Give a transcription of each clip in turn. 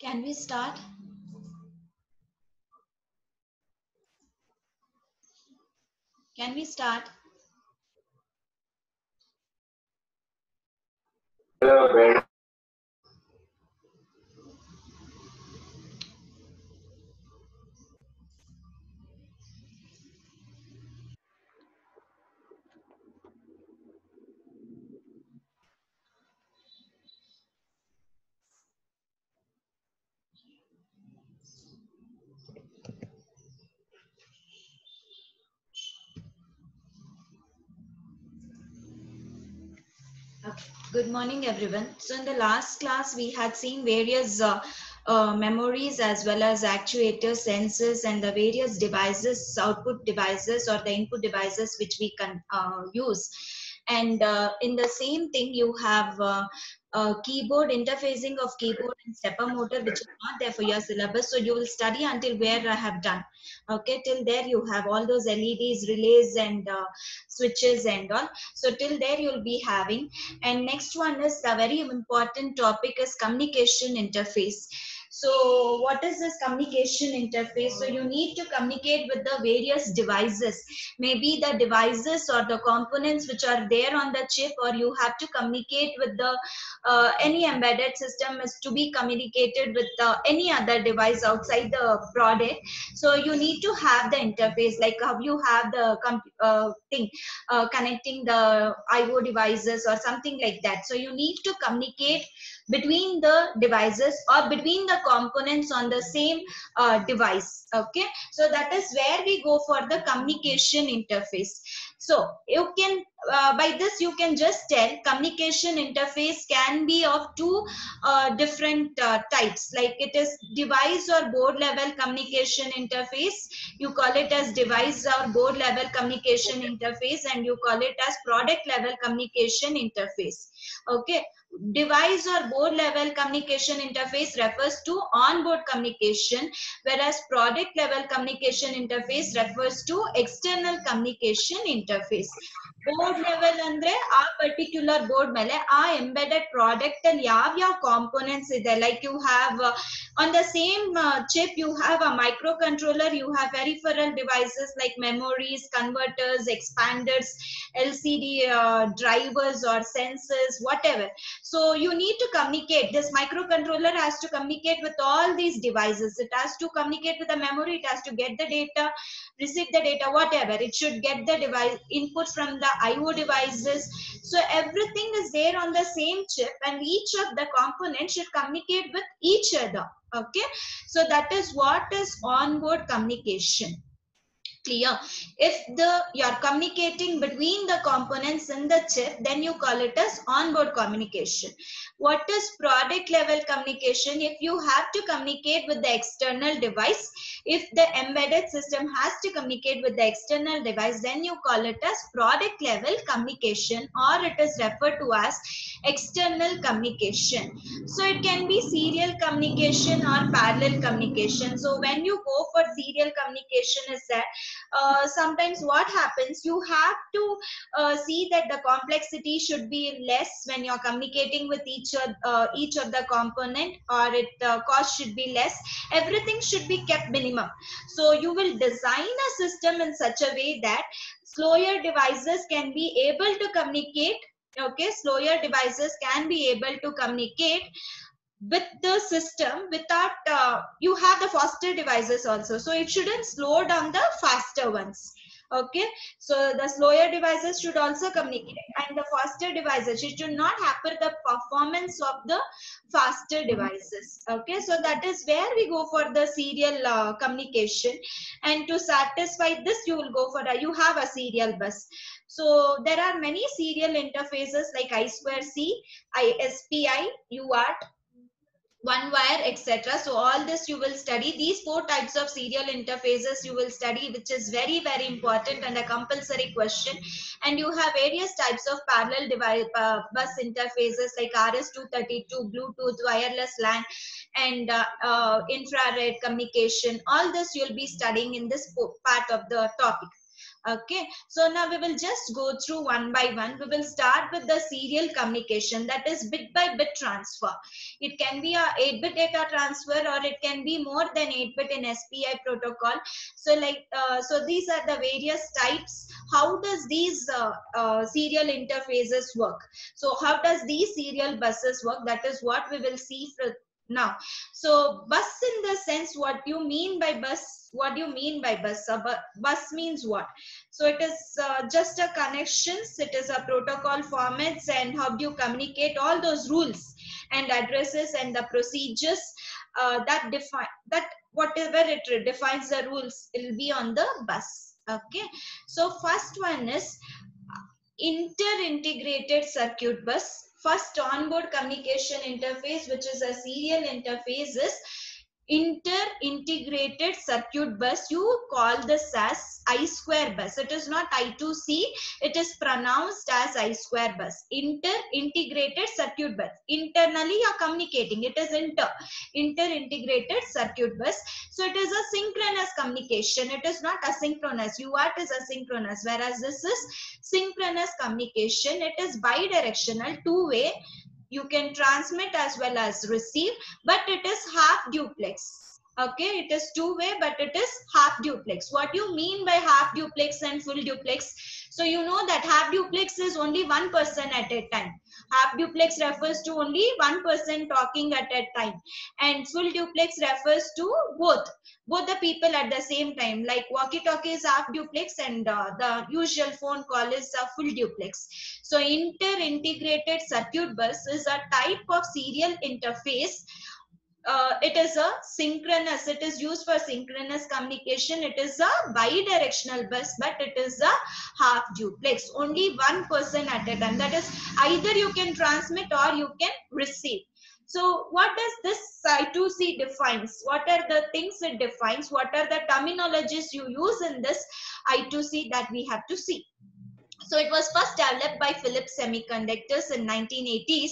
Can we start? Can we start? Okay. Good morning, everyone. So in the last class, we had seen various memories as well as actuators, sensors, and the various devices, output devices or the input devices which we can use. And in the same thing, you have keyboard, interfacing of keyboard and stepper motor, which is not there for your syllabus. So you will study until where I have done. Okay, till there you have all those LEDs, relays, and switches and all. So till there you'll be having. And next one is the very important topic is communication interface. So what is this communication interface? So you need to communicate with the various devices, maybe the devices or the components which are there on the chip, or you have to communicate with the any embedded system is to be communicated with any other device outside the product. So you need to have the interface, like how you have the thing connecting the IO devices or something like that. So you need to communicate between the devices or between the components on the same device. Okay, so that is where we go for the communication interface. So you can by this you can just tell communication interface can be of two different types, like it is device or board level communication interface. You call it as device or board level communication interface, and you call it as product level communication interface. Okay, device or board level communication interface refers to onboard communication, whereas product level communication interface refers to external communication interface. Board level ಅಂದ್ರೆ ಆ particular board ಮೇಲೆ ಆ embedded product ಅಲ್ಲಿ ಯಾವ components ಇದೆ, like you have on the same chip you have a microcontroller, you have peripheral devices like memories, converters, expanders, LCD drivers or sensors, whatever. So you need to communicate. This microcontroller has to communicate with all these devices. It has to communicate with the memory, it has to get the data, receive the data, whatever. It should get the device input from the IO devices. So everything is there on the same chip, and each of the components should communicate with each other. Okay, so that is what is onboard communication. Clear? If you're communicating between the components in the chip, then you call it as onboard communication. What is product level communication? If you have to communicate with the external device, if the embedded system has to communicate with the external device, then you call it as product level communication, or it is referred to as external communication. So it can be serial communication or parallel communication. So when you go for serial communication, is that sometimes what happens, you have to see that the complexity should be less when you're communicating with each of the component, or it cost should be less. Everything should be kept minimum. So you will design a system in such a way that slower devices can be able to communicate. Okay, slower devices can be able to communicate with the system without you have the faster devices also, so it shouldn't slow down the faster ones. Okay, so the slower devices should also communicate, and the faster devices, it should not hamper the performance of the faster devices. Okay, so that is where we go for the serial communication, and to satisfy this, you will go for you have a serial bus. So there are many serial interfaces like I2C, ISPI, UART, one wire, etc. So all this you will study. These 4 types of serial interfaces you will study, which is very important and a compulsory question. And you have various types of parallel device bus interfaces like RS-232, Bluetooth, wireless LAN, and infrared communication. All this you'll be studying in this part of the topic. Okay, so now we will just go through one by one. We will start with the serial communication, that is bit by bit transfer. It can be a 8-bit data transfer, or it can be more than 8-bit in SPI protocol. So so these are the various types. How does these serial interfaces work? So how does these serial buses work? That is what we will see now. So bus, in the sense, what you mean by bus? What do you mean by bus? Bus means what? So it is just a connections. It is a protocol formats, and how do you communicate, all those rules and addresses and the procedures that define that, whatever it defines the rules, it will be on the bus. Okay, so first one is inter-integrated circuit bus. First onboard communication interface, which is a serial interface, is inter-integrated circuit bus. You call this as I2 bus. It is not I2C. It is pronounced as I2 bus. Inter-integrated circuit bus. Internally you are communicating. It is inter-integrated circuit bus. So it is a synchronous communication. It is not asynchronous. UART is asynchronous, whereas this is synchronous communication. It is bidirectional, two-way. You can transmit as well as receive, but it is half duplex. Okay, it is two-way, but it is half duplex. What do you mean by half duplex and full duplex? So you know that half duplex is only one person at a time. Half duplex refers to only one person talking at a time, and full duplex refers to both the people at the same time. Like walkie-talkie is half duplex, and the usual phone call is a full duplex. So inter-integrated circuit bus is a type of serial interface. It is a synchronous. It is used for synchronous communication. It is a bidirectional bus, but it is a half duplex. Only one person at a time. That is, either you can transmit or you can receive. So what does this I2C defines? What are the things it defines? What are the terminologies you use in this I2C that we have to see? So it was first developed by Philips Semiconductors in 1980s,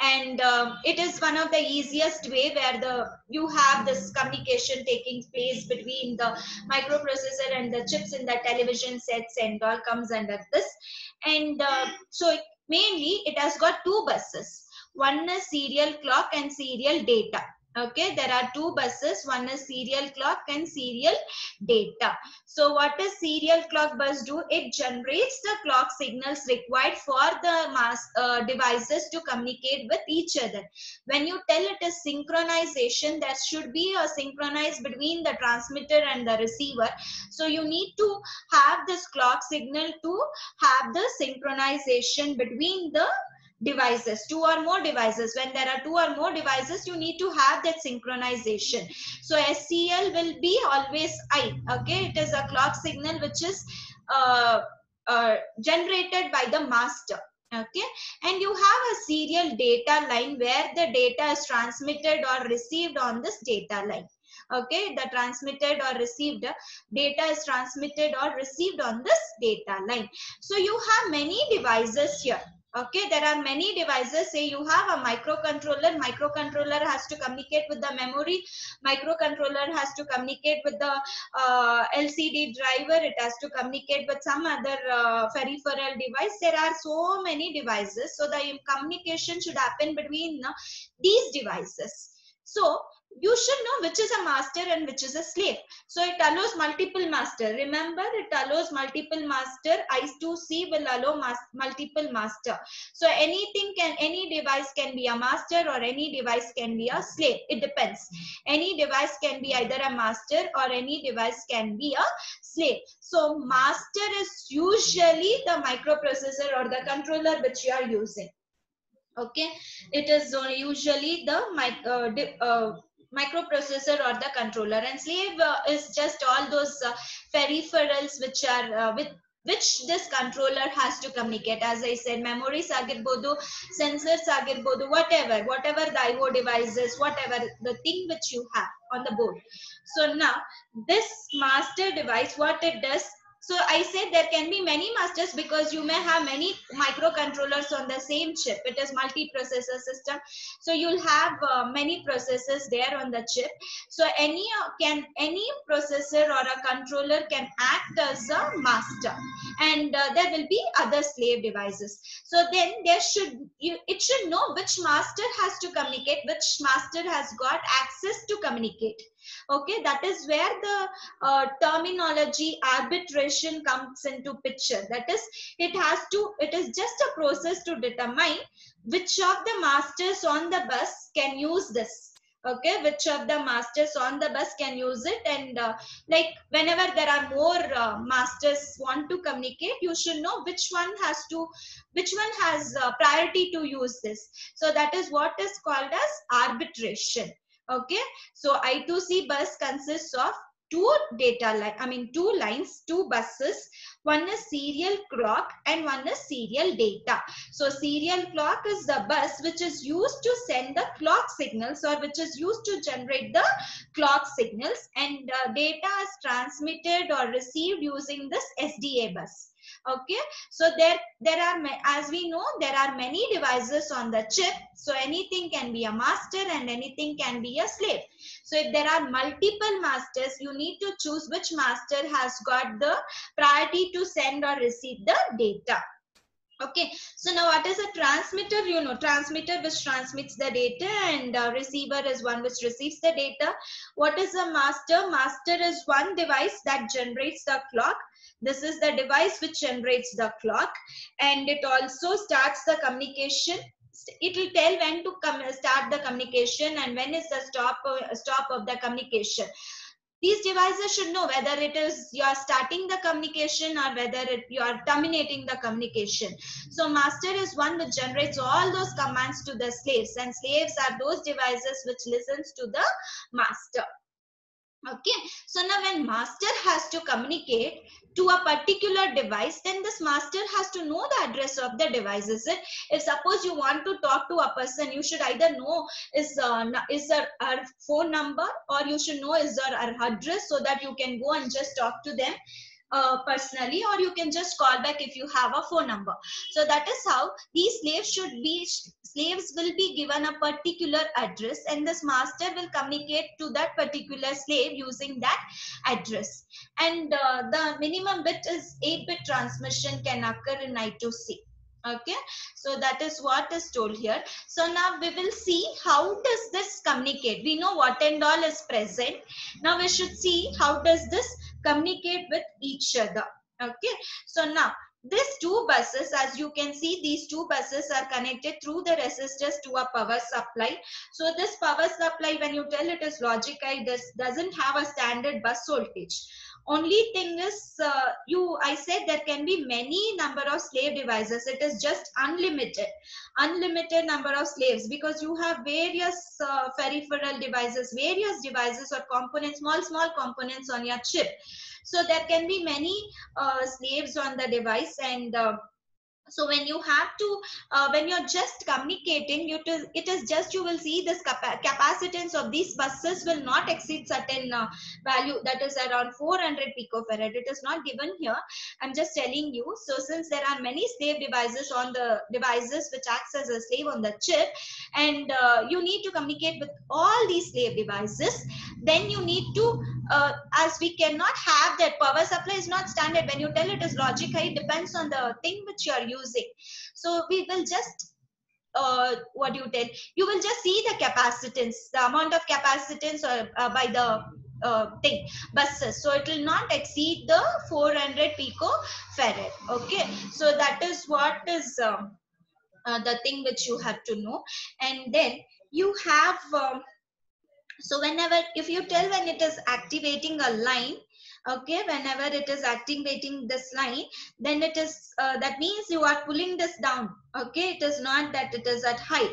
and it is one of the easiest way where you have this communication taking place between the microprocessor and the chips in the television sets, and all comes under this. And so mainly it has got two buses. One is serial clock and serial data. Okay, there are two buses. One is serial clock and serial data. So what does serial clock bus do? It generates the clock signals required for the devices to communicate with each other. When you tell it is synchronization, there should be a synchronize between the transmitter and the receiver. So you need to have this clock signal to have the synchronization between the devices, two or more devices. When there are two or more devices, you need to have that synchronization. So SCL will be always I. Okay, it is a clock signal which is uh, generated by the master. Okay, and you have a serial data line where the data is transmitted or received on this data line. Okay, the transmitted or received data is transmitted or received on this data line. So you have many devices here. Okay, there are many devices. Say you have a microcontroller has to communicate with the memory, microcontroller has to communicate with the LCD driver, it has to communicate with some other peripheral device. There are so many devices, so the communication should happen between these devices. So you should know which is a master and which is a slave. So it allows multiple master. Remember, it allows multiple master. I2C will allow multiple master. So any device can be a master or any device can be a slave. It depends. Any device can be either a master or any device can be a slave. So master is usually the microprocessor or the controller which you are using. Okay, it is usually the microprocessor or the controller, and slave is just all those peripherals which are with which this controller has to communicate. As I said, memories agirbodu, sensors agirbodu, whatever the IO devices, whatever the thing which you have on the board. So now this master device, what it does, so I said there can be many masters because you may have many microcontrollers on the same chip. It is multi-processor system. So you'll have many processors there on the chip. So any processor or a controller can act as a master, and there will be other slave devices. So then it should know which master has to communicate, which master has got access to communicate. Okay, that is where the terminology arbitration comes into picture. That is, it is just a process to determine which of the masters on the bus can use this. Okay, which of the masters on the bus can use it, and like whenever there are more masters want to communicate, you should know which one has priority to use this. So that is what is called as arbitration. Okay, so I2C bus consists of two lines, two buses. One is serial clock and one is serial data. So serial clock is the bus which is used to send the clock signals, or which is used to generate the clock signals, and data is transmitted or received using this SDA bus. Okay, so there are, as we know, there are many devices on the chip. So anything can be a master and anything can be a slave. So if there are multiple masters, you need to choose which master has got the priority to send or receive the data. Okay, so now what is a transmitter? You know, transmitter which transmits the data, and receiver is one which receives the data. What is a master? Master is one device that generates the clock. This is the device which generates the clock, and it also starts the communication. It will tell when to start the communication and when is the stop of the communication. These devices should know whether it is you are starting the communication or whether you are terminating the communication. So master is one which generates all those commands to the slaves, and slaves are those devices which listens to the master. Okay, so now when master has to communicate to a particular device, then this master has to know the address of the device. Is it, if suppose you want to talk to a person, you should either know is there her phone number, or you should know is there her address, so that you can go and just talk to them personally, or you can just call back if you have a phone number. So that is how these slaves will be given a particular address, and this master will communicate to that particular slave using that address. And the minimum bit is 8-bit transmission can occur in I2C. Okay, so that is what is told here. So now we will see how does this communicate. We know what and all is present. Now we should see how does this communicate with each other. Okay, so now these two buses, as you can see, these two buses are connected through the resistors to a power supply. So this power supply, when you tell it is logic high, this doesn't have a standard bus voltage. Only thing is, I said there can be many number of slave devices. It is just unlimited number of slaves, because you have various peripheral devices, various devices or components, small components on your chip. So there can be many slaves on the device, and so when you have to when you're just communicating, it is just, you will see this capacitance of these buses will not exceed certain value, that is around 400 picofarad. It is not given here, I'm just telling you. So since there are many slave devices on the devices which acts as a slave on the chip, and you need to communicate with all these slave devices, then you need to as we cannot have that, power supply is not standard. When you tell it is logic high, it depends on the thing which you are using. So we will just what you tell, you will just see the capacitance, the amount of capacitance or by the thing buses. So it will not exceed the 400 picofarad. Okay, so that is what is the thing which you have to know. And then you have so whenever, if you tell when it is activating a line, okay, whenever it is activating this line, then it is that means you are pulling this down. Okay, it is not that it is at high.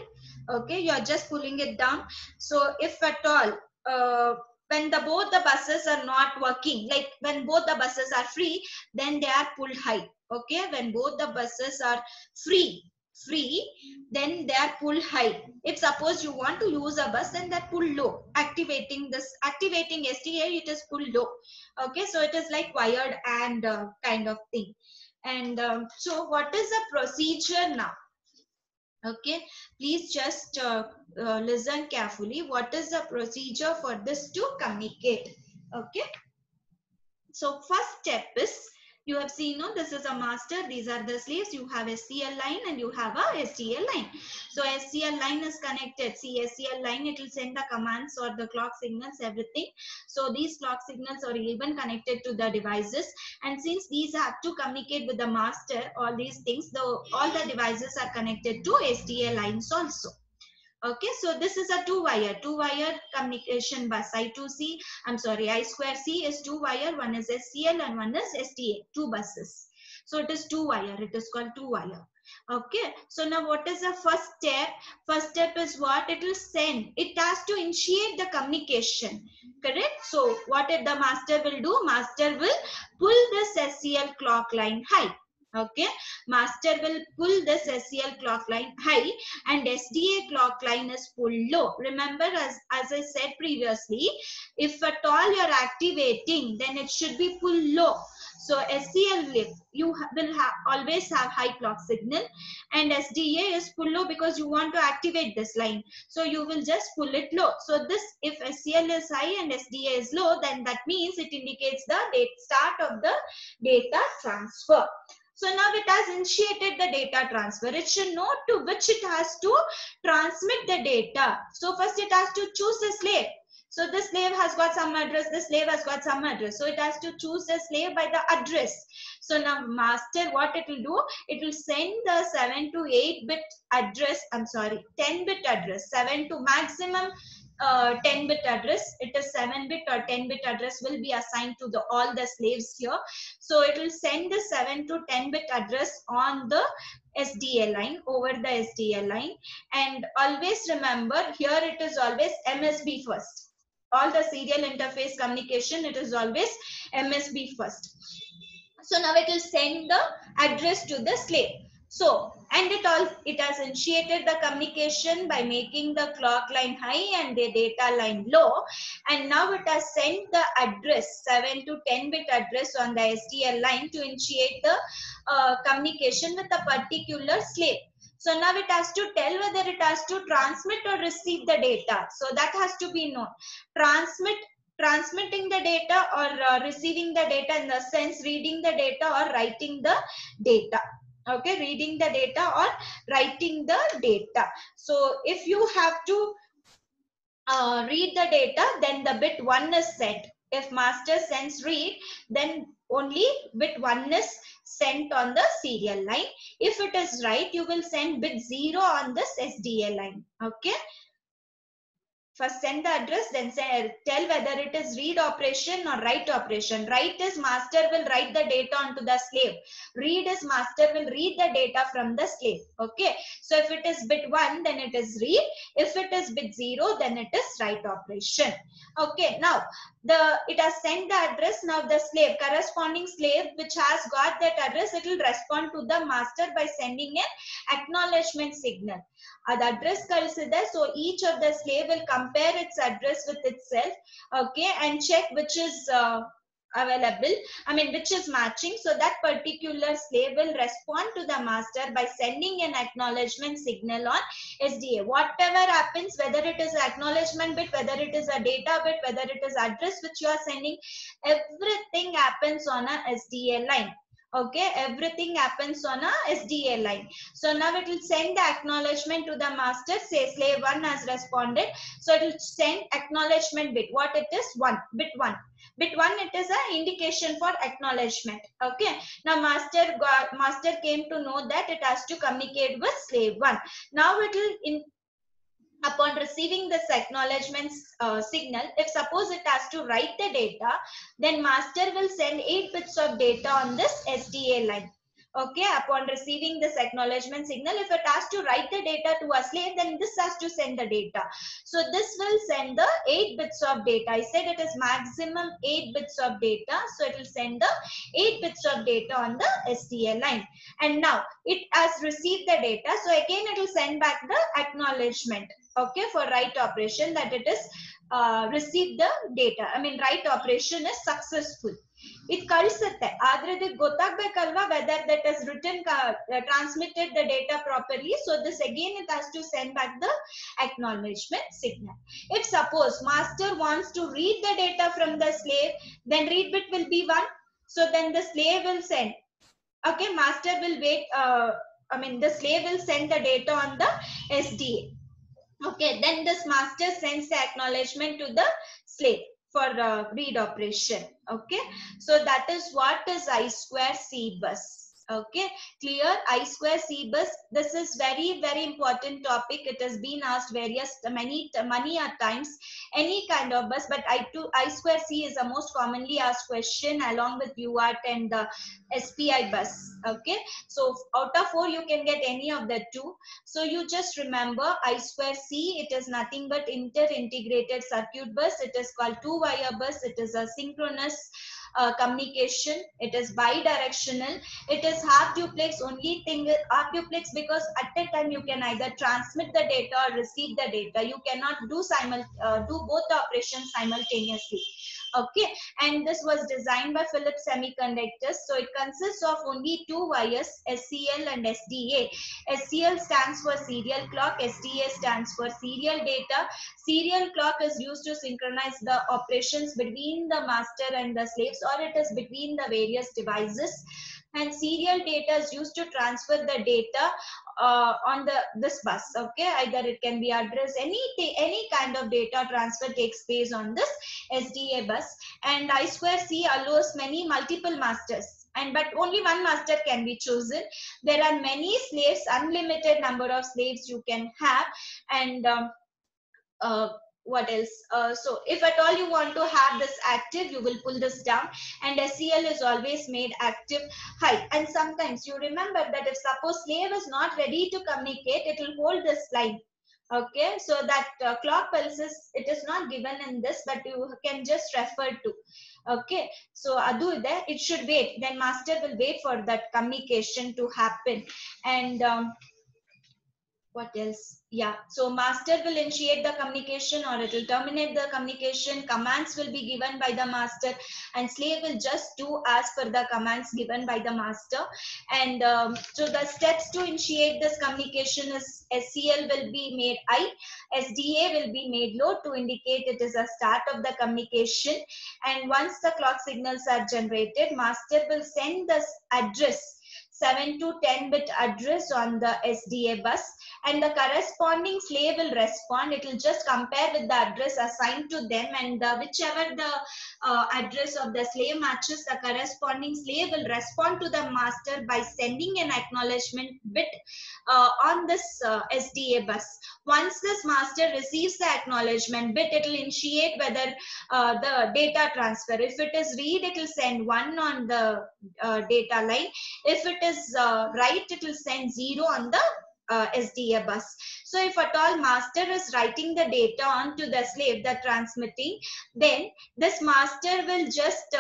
Okay, you are just pulling it down. So if at all when both the buses are not working, like when both the buses are free, then they are pulled high. Okay, when both the buses are free, then they are pulled high. If suppose you want to use a bus, then that pull low. Activating STA, it is pull low. Okay, so it is like wired and kind of thing. And so what is the procedure now? Okay, please just listen carefully. What is the procedure for this to communicate? Okay, so first step is, you have seen, no, this is a master, these are the slaves, you have SCL line and you have a STL line. So SCL line is connected. See, SCL line, it will send the commands or the clock signals, everything. So these clock signals are even connected to the devices, and since these have to communicate with the master, all these things, all the devices are connected to STL lines also. Okay, so this is a two wire communication bus. I2C, I'm sorry, I2C is two wire, one is SCL and one is STA, two buses. So it is two wire, it is called two wire. Okay, so now what is the first step? First step is what? It will send, it has to initiate the communication, correct? So what the master will do? Master will pull this SCL clock line high. Okay, master will pull this SCL clock line high and SDA clock line is pulled low. Remember, as I said previously, if at all you're activating, then it should be pulled low. So SCL lift, you will always have high clock signal, and SDA is pull low because you want to activate this line. So you will just pull it low. So this, if SCL is high and SDA is low, then that means it indicates the start of the data transfer. So now it has initiated the data transfer. It should know to which it has to transmit the data. So first it has to choose the slave. So this slave has got some address, this slave has got some address. So it has to choose the slave by the address. So now master, what it will do? It will send the 7 to 8 bit address, 10 bit address, 7 to maximum 10 bit address. It is 7 bit or 10 bit address will be assigned to all the slaves here. So it will send the 7 to 10 bit address on the SDA line, over the SDA line. And always remember, here it is always MSB first. All the serial interface communication, it is always MSB first. So now it will send the address to the slave. So, and it has initiated the communication by making the clock line high and the data line low. And now it has sent the address, 7 to 10 bit address on the SDL line to initiate the communication with a particular slave. So now it has to tell whether it has to transmit or receive the data. So that has to be known. Transmitting the data or receiving the data, in the sense reading the data or writing the data. Okay, reading the data or writing the data. So if you have to read the data, then the bit 1 is sent. If master sends read, then only bit 1 is sent on the serial line. If it is write, you will send bit 0 on this SDA line. Okay. First send the address, then say, tell whether it is read operation or write operation. Write is master will write the data onto the slave. Read is master will read the data from the slave. Okay. So if it is bit 1, then it is read. If it is bit 0, then it is write operation. Okay. Now it has sent the address. Now the slave, corresponding slave which has got that address, it will respond to the master by sending an acknowledgement signal. The address there, so each of the slave will compare its address with itself, okay, and check which is available, I mean which is matching. So that particular slave will respond to the master by sending an acknowledgement signal on SDA. Whatever happens, whether it is acknowledgement bit, whether it is a data bit, whether it is address which you are sending, everything happens on a SDA line. Okay, everything happens on a SDA line. So now it will send the acknowledgement to the master. Say slave 1 has responded, so it will send acknowledgement bit. What it is? 1, bit 1. Bit 1, it is an indication for acknowledgement. Okay. Now master came to know that it has to communicate with slave 1. Now it will upon receiving this acknowledgement signal, if suppose it has to write the data, then master will send 8 bits of data on this SDA line. Okay, upon receiving this acknowledgement signal, if it has to write the data to a slave, then this has to send the data. So this will send the 8 bits of data. I said it is maximum 8 bits of data. So it will send the 8 bits of data on the SDA line. And now it has received the data. So again, it will send back the acknowledgement. Okay, for write operation, that it is received the data. I mean, write operation is successful. It ಕಳಿಸುತ್ತೆ ಆದ್ರೆ ಇದು ಗೊತ್ತಾಗಬೇಕಲ್ವಾ whether that is written transmitted the data properly. So this again it has to send back the acknowledgement signal. If suppose master wants to read the data from the slave, then read bit will be 1. So then the slave will send. Okay, master will wait. The slave will send the data on the SDA. Okay, then this master sends the acknowledgement to the slave for read operation. Okay, so that is what is I square C bus. Okay, clear? I square C bus. This is very, very important topic. It has been asked many times, any kind of bus, but I square C is the most commonly asked question along with UART and the SPI bus. Okay, so out of 4 you can get any of the 2. So you just remember I square C, it is nothing but inter-integrated circuit bus. It is called 2-wire bus. It is a synchronous communication. It is bi-directional. It is half duplex. Only thing is half duplex because at a time you can either transmit the data or receive the data. You cannot do both the operations simultaneously. Okay, and this was designed by Philips Semiconductors. So it consists of only 2 wires, SCL and SDA. SCL stands for serial clock, SDA stands for serial data. Serial clock is used to synchronize the operations between the master and the slaves, or it is between the various devices. And serial data is used to transfer the data on this bus. Okay, either it can be address, any kind of data transfer takes place on this SDA bus. And I square C allows multiple masters, but only one master can be chosen. There are many slaves, unlimited number of slaves you can have. And what else? So if at all you want to have this active, you will pull this down, and SCL is always made active high. And sometimes you remember that if suppose slave is not ready to communicate, it will hold this line. Okay, so that clock pulses, it is not given in this, but you can just refer to. Okay, so adu there, it should wait. Then master will wait for that communication to happen. And what else? Yeah, so master will initiate the communication or it will terminate the communication. Commands will be given by the master, and slave will just do as per the commands given by the master. And so the steps to initiate this communication is SCL will be made high, SDA will be made low to indicate it is a start of the communication. And once the clock signals are generated, master will send this address 7 to 10-bit address on the SDA bus, and the corresponding slave will respond. It will just compare with the address assigned to them, and whichever the address of the slave matches, the corresponding slave will respond to the master by sending an acknowledgement bit on this SDA bus. Once this master receives the acknowledgement bit, it will initiate whether the data transfer. If it is read, it will send 1 on the data line. If it is write, it will send 0 on the SDA bus. So if at all master is writing the data onto the slave, the transmitting, then this master will just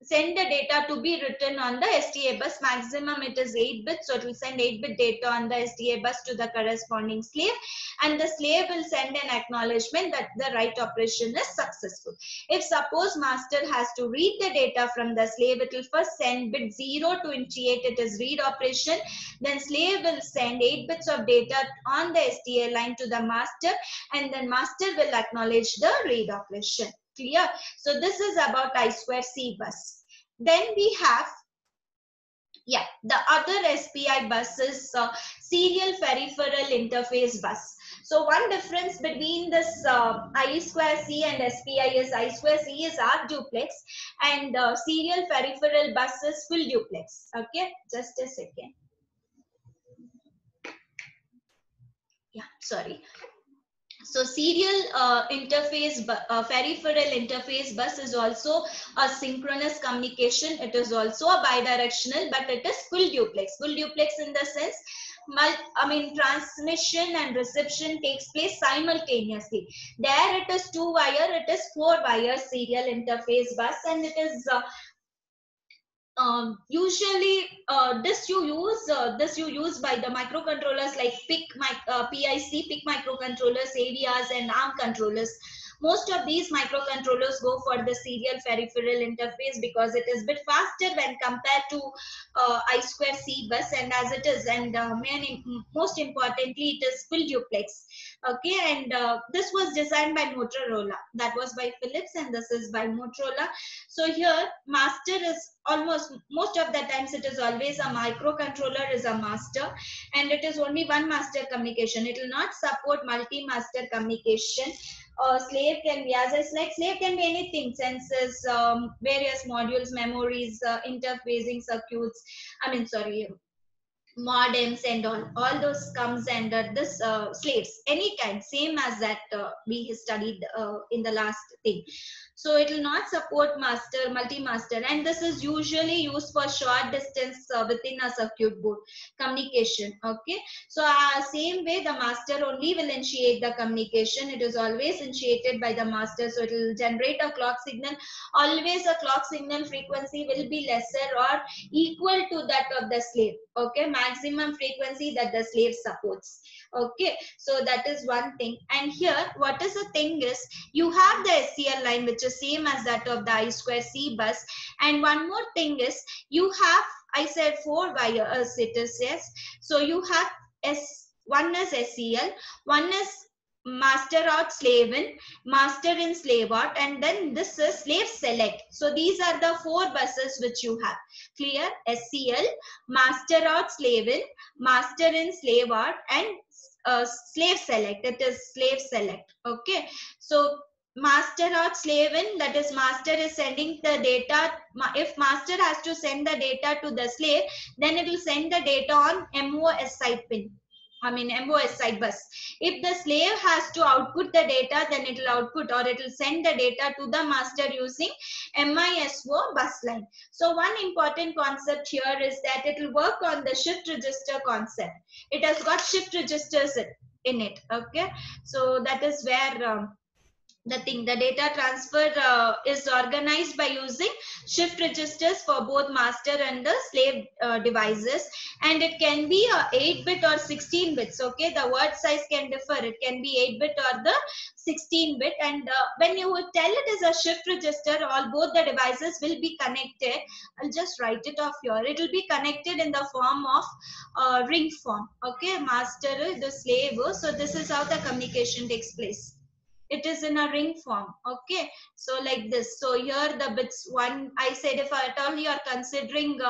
send the data to be written on the SDA bus. Maximum it is 8 bits, so it will send 8-bit data on the SDA bus to the corresponding slave, and the slave will send an acknowledgement that the write operation is successful. If suppose master has to read the data from the slave, it will first send bit 0 to initiate it as read operation. Then slave will send 8 bits of data on the SDA line to the master, and then master will acknowledge the read operation. Clear? So this is about I2C bus. Then we have, the other SPI bus is serial peripheral interface bus. So one difference between this I2C and SPI is I2C is arc duplex, and serial peripheral bus is full duplex. Okay, just a second. Sorry. So serial interface, peripheral interface bus is also a synchronous communication. It is also a bidirectional, but it is full duplex. Full duplex in the sense, transmission and reception takes place simultaneously. There it is 2-wire, it is 4-wire serial interface bus, and it is usually this you use by the microcontrollers like PIC microcontrollers, AVRs, and ARM controllers. Most of these microcontrollers go for the serial peripheral interface because it is a bit faster when compared to I2C bus, and as it is, and most importantly, it is full duplex. Okay, and this was designed by Motorola. That was by Philips, and this is by Motorola. So here, master is most of the times it is always a microcontroller is a master, and it is only one master communication. It will not support multi-master communication. Slave can be, as I said, slave can be anything: sensors, various modules, memories, interfacing circuits. Modems and all those comes under this slaves, any kind, same as that we studied in the last thing. So it will not support master, multi-master, and this is usually used for short distance within a circuit board communication. Okay, so same way the master only will initiate the communication. It is always initiated by the master, so it will generate a clock signal. Always a clock signal frequency will be lesser or equal to that of the slave. Okay, maximum frequency that the slave supports. Okay, so that is one thing. And here, what is the thing is, you have the SCL line which is same as that of the I2C bus, and one more thing is, you have, I said 4 wires it is, yes. So you have one is SCL, one is master out slave in, master in slave out, and then this is slave select. So these are the 4 buses which you have. Clear? SCL, master out slave in, master in slave out, and slave select. It is slave select. Okay, so master out slave in, that is master is sending the data. If master has to send the data to the slave, then it will send the data on MOSI pin. MOSI bus. If the slave has to output the data, then it will output, or it will send the data to the master using MISO bus line. So one important concept here is that it will work on the shift register concept. It has got shift registers in it. Okay, so that is where the data transfer is organized by using shift registers for both master and the slave devices, and it can be 8-bit or 16 bits. Okay, the word size can differ. It can be 8-bit or the 16-bit, and when you would tell it is a shift register, both the devices will be connected. I'll just write it off here. It will be connected in the form of ring form. Okay, master, the slave. So this is how the communication takes place. it is in a ring form. Okay, so like this. So here the bits one, I said if at all you are considering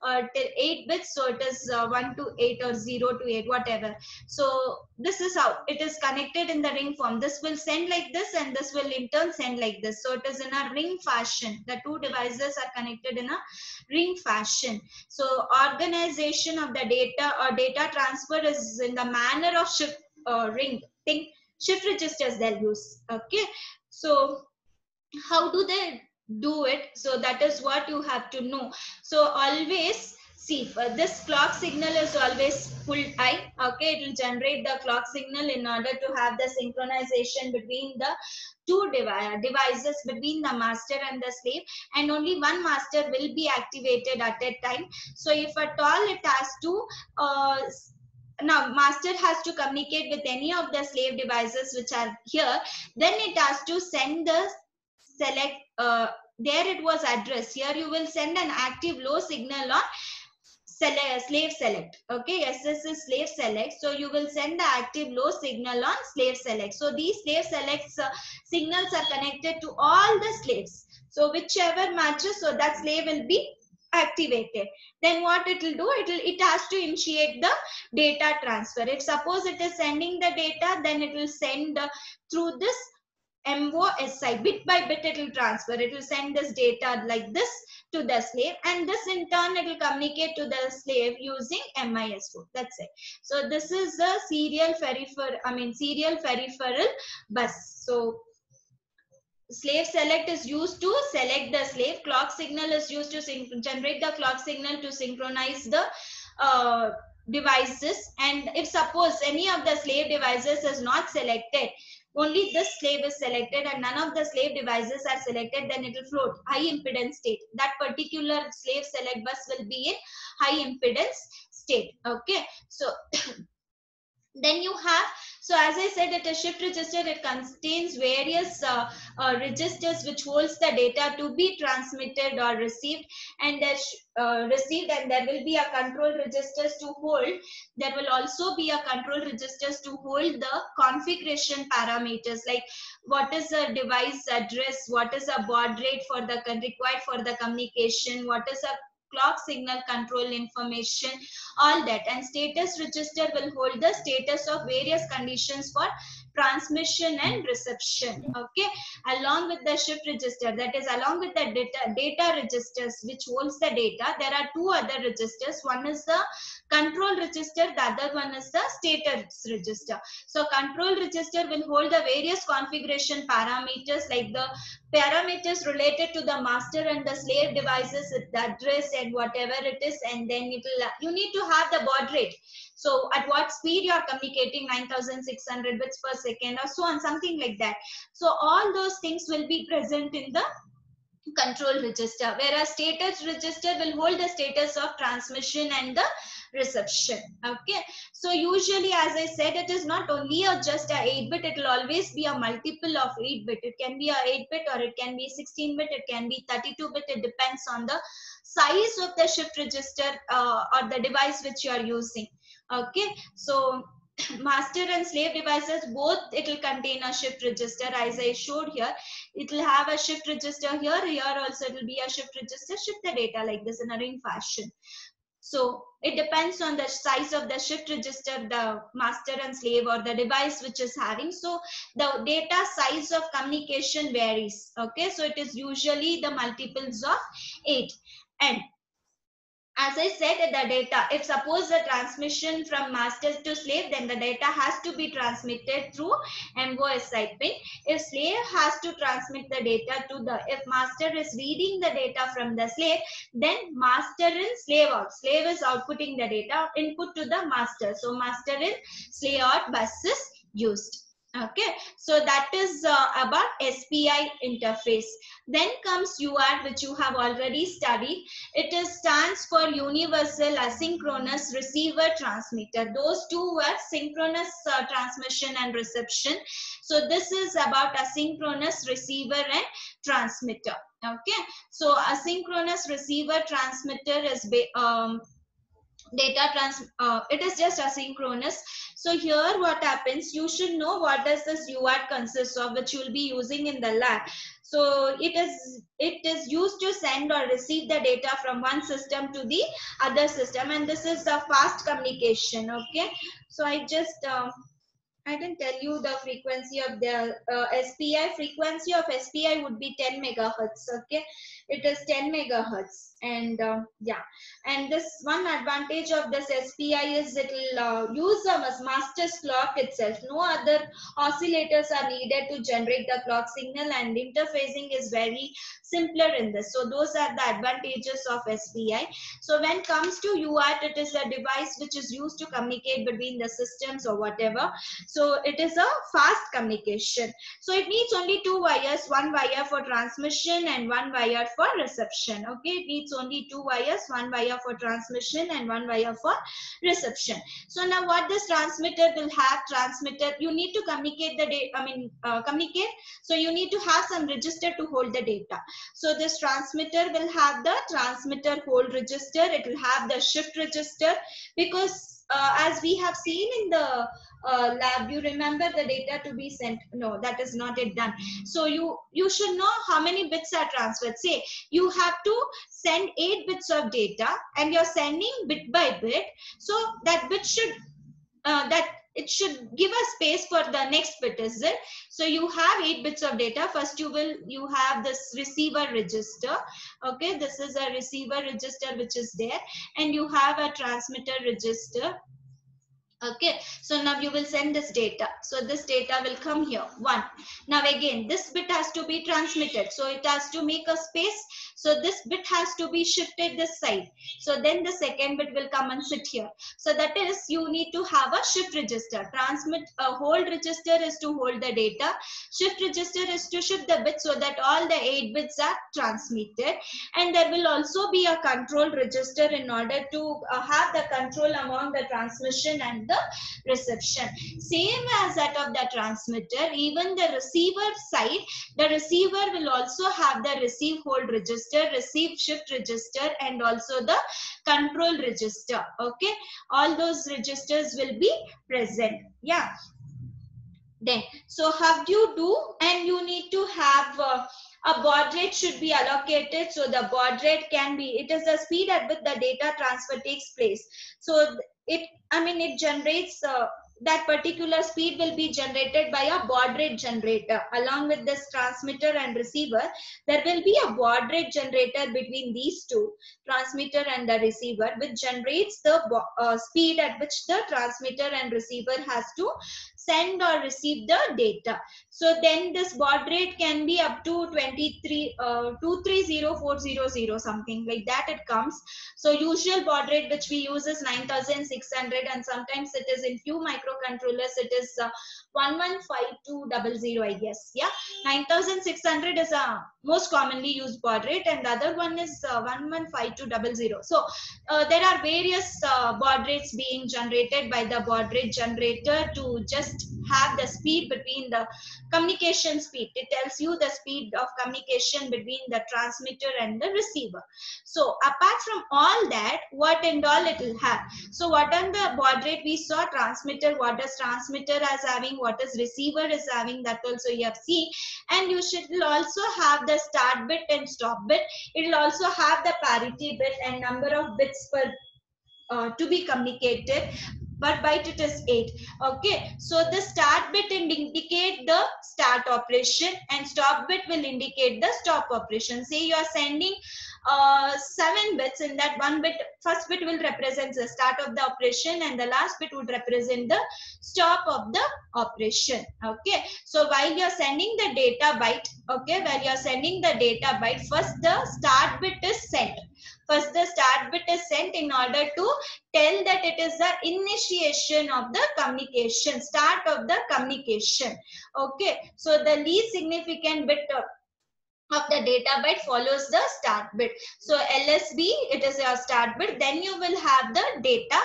8 bits, so it is 1 to 8 or 0 to 8, whatever. So this is how it is connected in the ring form. This will send like this and this will in turn send like this. So it is in a ring fashion. The two devices are connected in a ring fashion. So organization of the data or data transfer is in the manner of shift ring thing. Shift registers they'll use. Okay, so how do they do it? So that is what you have to know. So always see, this clock signal is always full high. Okay, it will generate the clock signal in order to have the synchronization between the two devices, between the master and the slave, and only one master will be activated at a time. So if at all it has to now master has to communicate with any of the slave devices which are here, then it has to send the select, there it was addressed, here you will send an active low signal on slave select. Okay, SS is slave select, so you will send the active low signal on slave select. So these slave selects signals are connected to all the slaves, so whichever matches, so that slave will be activated. Then what it will do, it has to initiate the data transfer. If suppose it is sending the data, then it will send through this MOSI, bit by bit it will transfer. It will send this data like this to the slave, and this in turn it will communicate to the slave using MIS4. That's it. So this is the serial peripheral bus. So slave select is used to select the slave. Clock signal is used to generate the clock signal to synchronize the devices. And if suppose any of the slave devices is not selected, only this slave is selected and none of the slave devices are selected, then it will float high impedance state. That particular slave select bus will be in high impedance state. Okay, so then you have, so as I said, it is shift register. It contains various registers which holds the data to be transmitted or received, and received, and there will be a control registers to hold. There will also be a control registers to hold the configuration parameters, like what is the device address, what is the baud rate for the required for the communication, what is a clock signal control information, all that. And status register will hold the status of various conditions for transmission and reception. Okay, along with the shift register, that is along with the data registers which holds the data, there are two other registers. One is the control register, the other one is the status register. So control register will hold the various configuration parameters, like the parameters related to the master and the slave devices, the address and whatever it is, and then it will, you need to have the baud rate. So at what speed you are communicating, 9600 bits per second or so on, something like that. So all those things will be present in the control register, whereas status register will hold the status of transmission and the reception. Okay, so usually, as I said, it is not only just a 8-bit, it will always be a multiple of 8-bit. It can be a 8-bit or it can be 16-bit, it can be 32-bit. It depends on the size of the shift register or the device which you are using. Okay, so master and slave devices, both it will contain a shift register. As I showed here, it will have a shift register here. Here also it will be a shift register, shift the data like this in a ring fashion. So it depends on the size of the shift register, the master and slave or the device which is having. So the data size of communication varies. Okay, so it is usually the multiples of 8. And as I said, the data, if suppose the transmission from master to slave, then the data has to be transmitted through MOSI pin. If slave has to transmit the data to the, if master is reading the data from the slave, then master in slave out. Slave is outputting the data, input to the master. So master in slave out bus is used. Okay, so that is about SPI interface. Then comes UART, which you have already studied. It is stands for Universal Asynchronous Receiver Transmitter. Those two were synchronous transmission and reception. So this is about asynchronous receiver and transmitter. Okay, so asynchronous receiver transmitter is it is just asynchronous. So here what happens, you should know what does this UART consist of, which you will be using in the lab. So it is used to send or receive the data from one system to the other system, and this is the fast communication. Okay, so I didn't tell you the frequency of the SPI. Frequency of SPI would be 10 megahertz. Okay, it is 10 megahertz, and yeah, and this one advantage of this SPI is it will use the master's clock itself. No other oscillators are needed to generate the clock signal, and interfacing is very simpler in this. So those are the advantages of SPI. So when it comes to UART, it is a device which is used to communicate between the systems or whatever. So it is a fast communication. So it needs only two wires, one wire for transmission and one wire for reception. Okay, it needs only two wires, one wire for transmission and one wire for reception. So now what this transmitter will have, you need to communicate the data, communicate. So you need to have some register to hold the data. So this transmitter will have the transmitter hold register. It will have the shift register, because as we have seen in the lab, you remember the data to be sent. No, that is not it done. So you should know how many bits are transferred. Say you have to send 8 bits of data, and you're sending bit by bit. So that bit should it should give a space for the next bit, is it? So you have 8 bits of data. First you have this receiver register. Okay, this is a receiver register which is there, and you have a transmitter register. Okay, so now you will send this data. So this data will come here, 1. Now again, this bit has to be transmitted. So it has to make a space. So this bit has to be shifted this side. So then the second bit will come and sit here. So that is, you need to have a shift register. Hold register is to hold the data. Shift register is to shift the bits so that all the 8 bits are transmitted. And there will also be a control register in order to have the control among the transmission and the reception. Same as that of the transmitter, even the receiver side, the receiver will also have the receive hold register, receive shift register, and also the control register. Okay, all those registers will be present. Yeah. Then, so how do you do? And you need to have a baud rate should be allocated. So the baud rate can be, it is the speed at which the data transfer takes place. So it generates that particular speed will be generated by a baud rate generator. Along with this transmitter and receiver, there will be a baud rate generator between these two, transmitter and the receiver, which generates the speed at which the transmitter and receiver has to send or receive the data. So then this baud rate can be up to 230400, something like that it comes. So usual baud rate which we use is 9600, and sometimes it is in few microcontrollers it is 115200, I guess. Yeah, 9600 is a most commonly used baud rate, and the other one is 115200. So there are various baud rates being generated by the baud rate generator to just have the speed between the communication speed. It tells you the speed of communication between the transmitter and the receiver. So apart from all that, what and all it will have. So what on the baud rate we saw, transmitter, what does transmitter as having, what is receiver is having, that also you have seen. And you should also have the start bit and stop bit. It will also have the parity bit and number of bits per to be communicated. But byte it is 8. Okay, so the start bit will indicate the start operation, and stop bit will indicate the stop operation. Say you are sending 7 bits, in that one bit, first bit will represent the start of the operation, and the last bit would represent the stop of the operation. Okay, so while you are sending the data byte, okay, while you are sending the data byte, first the start bit is sent. First the start bit is sent in order to tell that it is the initiation of the communication, start of the communication. Okay, so the least significant bit of the data byte follows the start bit. So LSB, it is your start bit. Then you will have the data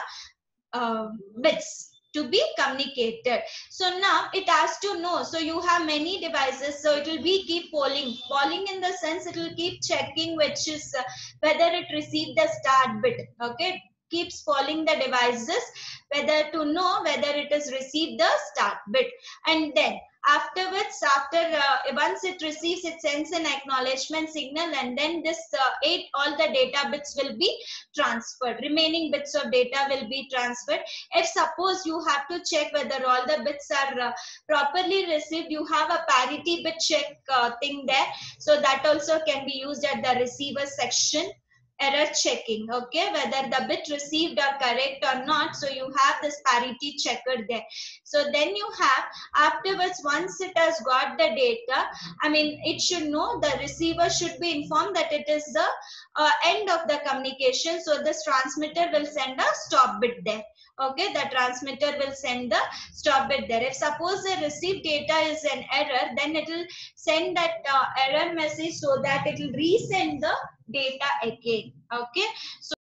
bits to be communicated. So now it has to know. So you have many devices. So it will be keep polling. Polling in the sense it will keep checking which is whether it received the start bit. Okay. keeps following the devices whether to know whether it has received the start bit. And then afterwards, once it receives, it sends an acknowledgement signal, and then this all the data bits will be transferred. Remaining bits of data will be transferred. If suppose you have to check whether all the bits are properly received, you have a parity bit check thing there, so that also can be used at the receiver section. Error checking, okay, whether the bit received are correct or not, so you have this parity checker there. So then you have, afterwards, once it has got the data, I mean, it should know, the receiver should be informed that it is the end of the communication, so this transmitter will send a stop bit there. Okay, the transmitter will send the stop bit there. If suppose the received data is an error, then it will send that error message, so that it will resend the data again. Okay, so